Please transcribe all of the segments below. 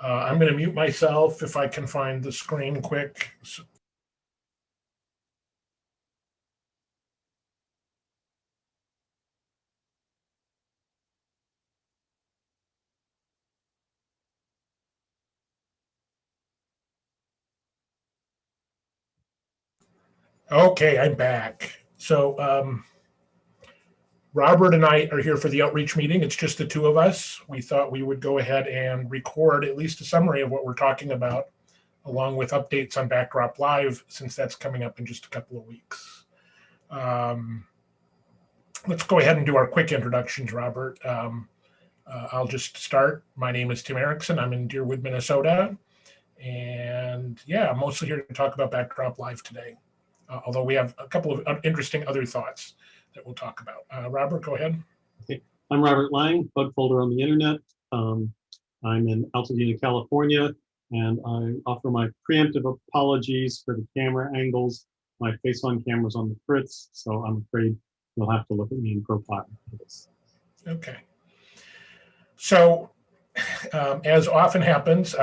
I'm going to mute myself if I can find the screen quick. Okay, I'm back. So Robert and I are here for the outreach meeting. It's just the two of us. We thought we would go ahead and record at least a summary of what we're talking about, along with updates on Backdrop Live, since that's coming up in just a couple of weeks. Let's go ahead and do our quick introductions, Robert. I'll just start. My name is Tim Erickson. I'm in Deerwood, Minnesota. And yeah, I'm mostly here to talk about Backdrop Live today, although we have a couple of interesting other thoughts that we'll talk about. Robert, go ahead. Okay. I'm Robert Lang, bug folder on the internet. I'm in Altadena, California, and I offer my preemptive apologies for the camera angles. My face-on camera's on the fritz, so I'm afraid you'll have to look at me in profile for this. Okay. So, as often happens,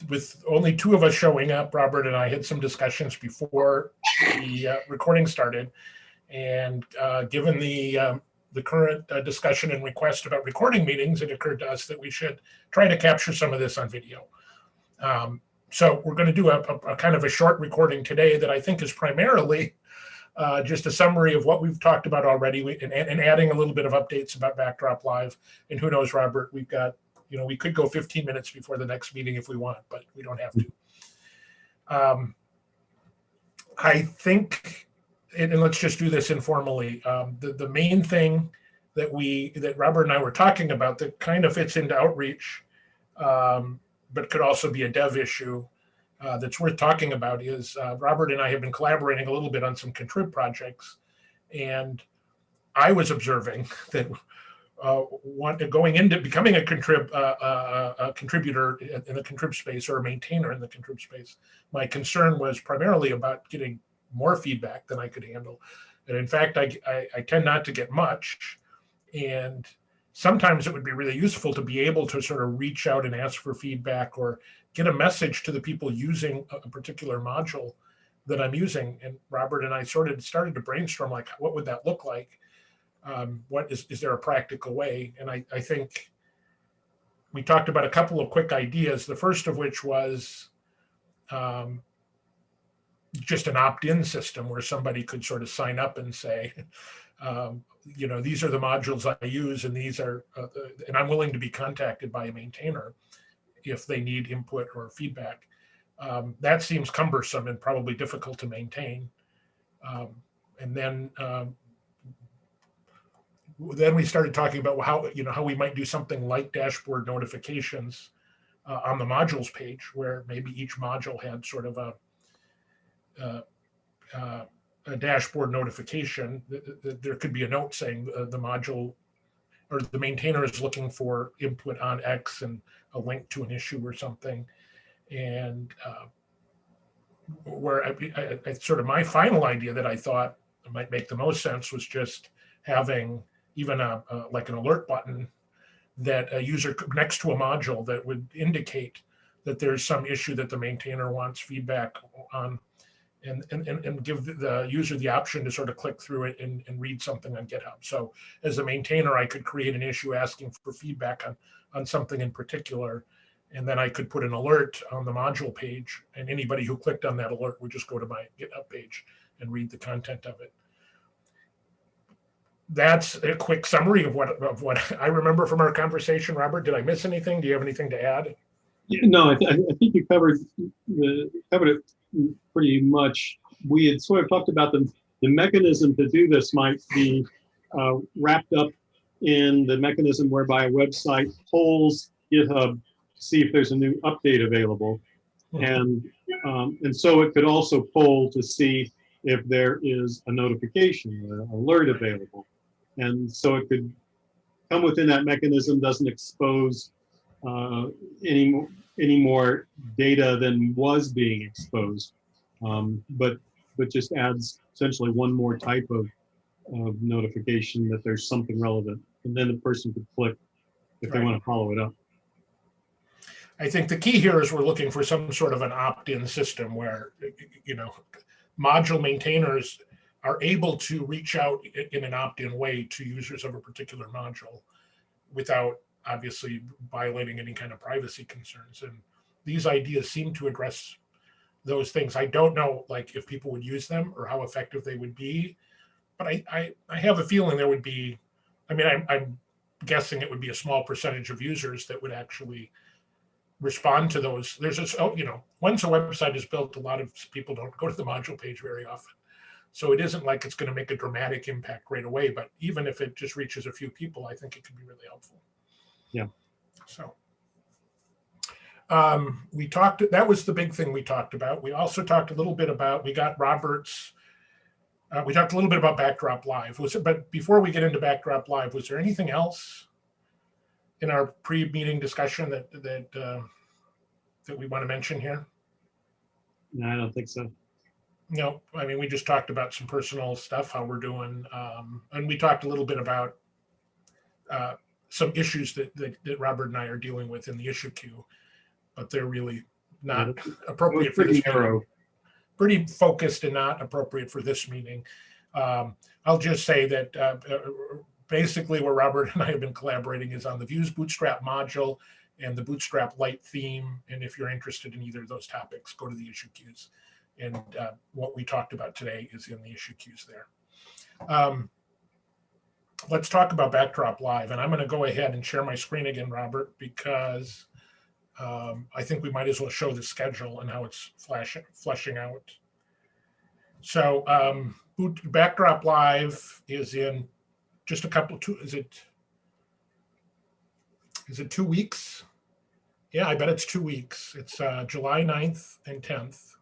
with only two of us showing up, Robert and I had some discussions before the recording started. And given the current discussion and request about recording meetings, it occurred to us that we should try to capture some of this on video. So we're going to do a kind of a short recording today that I think is primarily just a summary of what we've talked about already, and adding a little bit of updates about Backdrop Live. And who knows, Robert, we've got, we could go 15 minutes before the next meeting if we want, but we don't have to. I think, and let's just do this informally. The main thing that Robert and I were talking about that kind of fits into outreach, but could also be a dev issue that's worth talking about is Robert and I have been collaborating a little bit on some contrib projects, and I was observing that going into becoming a contributor in the contrib space, or a maintainer in the contrib space, my concern was primarily about getting more feedback than I could handle. And in fact, I tend not to get much. And sometimes it would be really useful to be able to sort of reach out and ask for feedback, or get a message to the people using a particular module that I'm using. And Robert and I started to brainstorm, like, what would that look like? What is there a practical way? And I think we talked about a couple of quick ideas. The first of which was just an opt-in system where somebody could sort of sign up and say, these are the modules I use, and these are, and I'm willing to be contacted by a maintainer if they need input or feedback. That seems cumbersome and probably difficult to maintain. And then we started talking about how we might do something like dashboard notifications on the modules page, where maybe each module had sort of a dashboard notification. There could be a note saying the module or the maintainer is looking for input on X, and a link to an issue or something. And where I sort of, my final idea that I thought might make the most sense was just having even like an alert button that a user next to a module that would indicate that there's some issue that the maintainer wants feedback on, and give the user the option to sort of click through it and read something on GitHub. So as a maintainer, I could create an issue asking for feedback on something in particular, and then I could put an alert on the module page, and anybody who clicked on that alert would just go to my GitHub page and read the content of it. That's a quick summary of what I remember from our conversation. Robert, did I miss anything? Do you have anything to add? No, I think you covered it pretty much. We had sort of talked about the mechanism to do this might be wrapped up in the mechanism whereby a website polls GitHub to see if there's a new update available, and so it could also poll to see if there is a notification or an alert available, and so it could come within that mechanism, doesn't expose any more data than was being exposed, but just adds essentially one more type of notification that there's something relevant, and then the person could click if they want to follow it up. I think the key here is we're looking for some sort of an opt-in system where, module maintainers are able to reach out in an opt-in way to users of a particular module without obviously violating any kind of privacy concerns. And these ideas seem to address those things. I don't know, like, if people would use them or how effective they would be, but I have a feeling there would be, I'm guessing it would be a small percentage of users that would actually respond to those. There's this, once a website is built, a lot of people don't go to the module page very often. So it isn't like it's going to make a dramatic impact right away, but even if it just reaches a few people, I think it could be really helpful. Yeah. So that was the big thing we talked about. We also talked a little bit about, we got Robert's, we talked a little bit about Backdrop Live. But before we get into Backdrop Live, was there anything else in our pre-meeting discussion that we want to mention here? No, I don't think so. No, we just talked about some personal stuff, how we're doing, and we talked a little bit about some issues that Robert and I are dealing with in the issue queue, but they're really not appropriate for this meeting. Pretty focused and not appropriate for this meeting. I'll just say that basically where Robert and I have been collaborating is on the Views Bootstrap module and the Bootstrap Lite theme. And if you're interested in either of those topics, go to the issue queues. And what we talked about today is in the issue queues there. Let's talk about Backdrop Live. And I'm going to go ahead and share my screen again, Robert, because I think we might as well show the schedule and how it's fleshing out. So Backdrop Live is in just a couple, is it 2 weeks? Yeah, I bet it's 2 weeks. It's July 9th and 10th.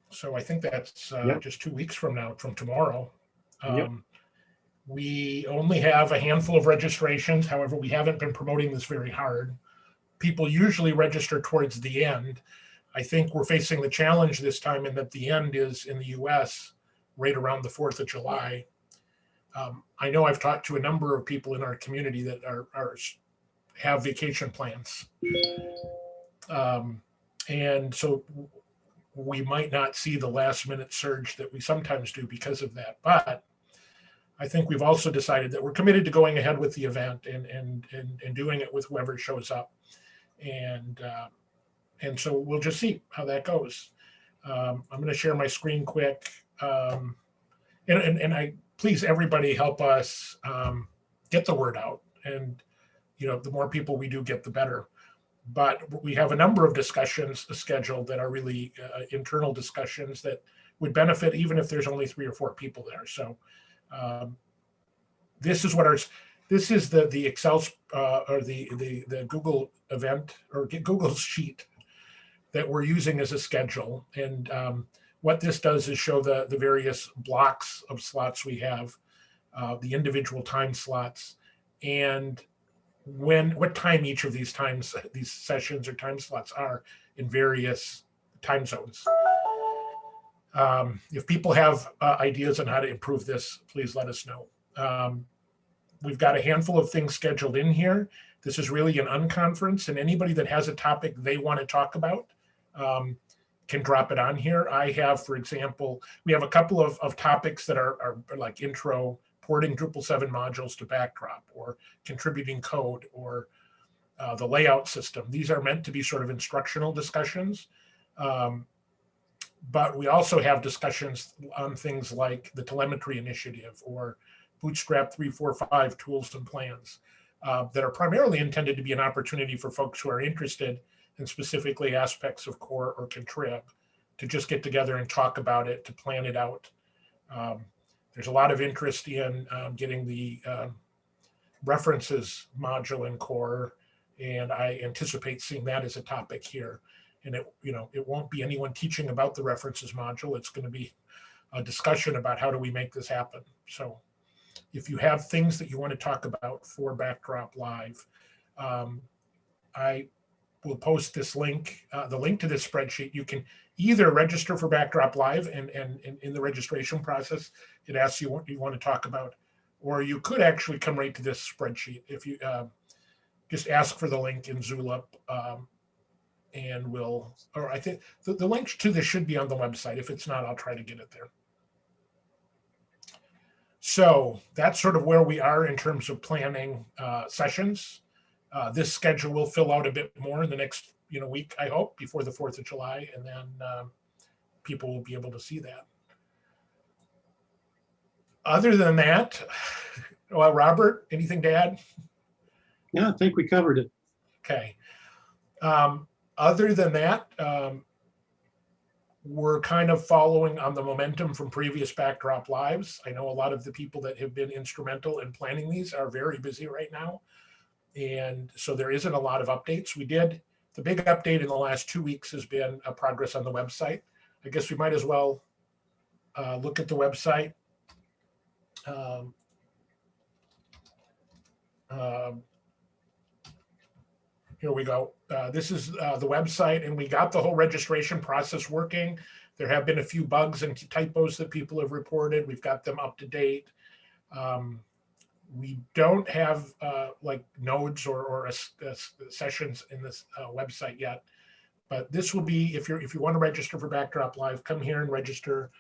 So I think that's just 2 weeks from now, from tomorrow. We only have a handful of registrations. However, we haven't been promoting this very hard. People usually register towards the end. I think we're facing the challenge this time in that the end is in the US right around the 4th of July. I know I've talked to a number of people in our community that have vacation plans. And so we might not see the last minute surge that we sometimes do because of that. But I think we've also decided that we're committed to going ahead with the event and doing it with whoever shows up. And so we'll just see how that goes. I'm going to share my screen quick. And I please, everybody help us get the word out. And, the more people we do get, the better. But we have a number of discussions scheduled that are really internal discussions that would benefit even if there's only 3 or 4 people there. So this is the Excel or the Google event or Google sheet that we're using as a schedule. And what this does is show the various blocks of slots we have, the individual time slots, and what time each of these sessions or time slots are in various time zones. If people have ideas on how to improve this, please let us know. We've got a handful of things scheduled in here. This is really an unconference, and anybody that has a topic they want to talk about can drop it on here. I have, for example, we have a couple of topics that are like intro, porting Drupal 7 modules to Backdrop, or contributing code, or the layout system. These are meant to be sort of instructional discussions. But we also have discussions on things like the telemetry initiative or Bootstrap 3.4.5 tools and plans that are primarily intended to be an opportunity for folks who are interested in specifically aspects of core or contrib to just get together and talk about it, to plan it out. There's a lot of interest in getting the references module in core, and I anticipate seeing that as a topic here. And it won't be anyone teaching about the references module. It's going to be a discussion about how do we make this happen. So if you have things that you want to talk about for Backdrop Live, I will post this link, the link to this spreadsheet. You can either register for Backdrop Live, and in the registration process, it asks you what you want to talk about, or you could actually come right to this spreadsheet. If you just ask for the link in Zulip, and or I think the link to this should be on the website. If it's not, I'll try to get it there. So that's sort of where we are in terms of planning sessions. This schedule will fill out a bit more in the next week, I hope, before the 4th of July, and then people will be able to see that. Other than that, well, Robert, anything to add? Yeah, I think we covered it. Okay. Other than that, we're kind of following on the momentum from previous Backdrop Lives. I know a lot of the people that have been instrumental in planning these are very busy right now. And so there isn't a lot of updates. The big update in the last 2 weeks has been a progress on the website. I guess we might as well look at the website. Here we go. This is the website, and we got the whole registration process working. There have been a few bugs and typos that people have reported. We've got them up to date. We don't have like nodes or sessions in this website yet, but this will be, if you want to register for Backdrop Live, come here and register.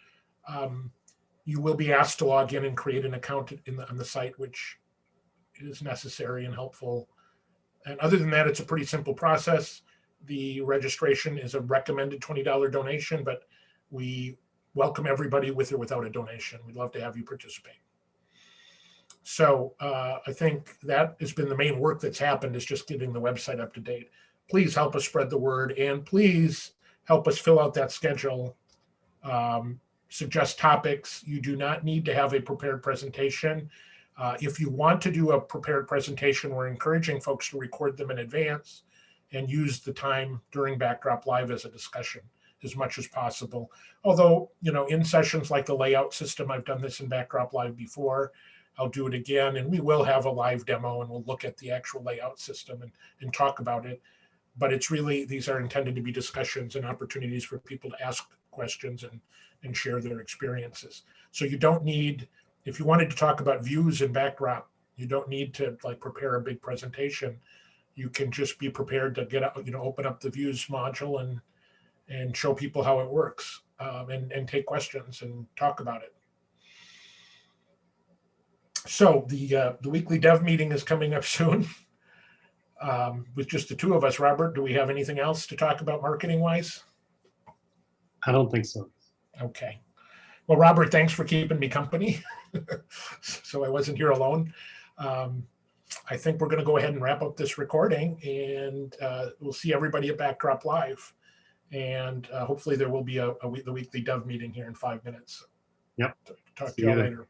You will be asked to log in and create an account on the site, which is necessary and helpful. And other than that, it's a pretty simple process. The registration is a recommended $20 donation, but we welcome everybody with or without a donation. We'd love to have you participate. So I think that has been the main work that's happened, is just getting the website up to date. Please help us spread the word, and please help us fill out that schedule. Suggest topics. You do not need to have a prepared presentation. If you want to do a prepared presentation, we're encouraging folks to record them in advance and use the time during Backdrop Live as a discussion as much as possible. Although, in sessions like the layout system, I've done this in Backdrop Live before. I'll do it again, and we will have a live demo, and we'll look at the actual layout system and talk about it. But it's really, these are intended to be discussions and opportunities for people to ask questions and share their experiences. So you don't need, if you wanted to talk about views in Backdrop, you don't need to prepare a big presentation. You can just be prepared to get up, open up the views module and show people how it works, and take questions and talk about it. So the weekly dev meeting is coming up soon, with just the two of us. Robert, do we have anything else to talk about marketing wise? I don't think so. Okay. Well, Robert, thanks for keeping me company. So I wasn't here alone. I think we're going to go ahead and wrap up this recording, and we'll see everybody at Backdrop Live. And hopefully there will be the weekly dev meeting here in 5 minutes. Yep. Talk to you all later.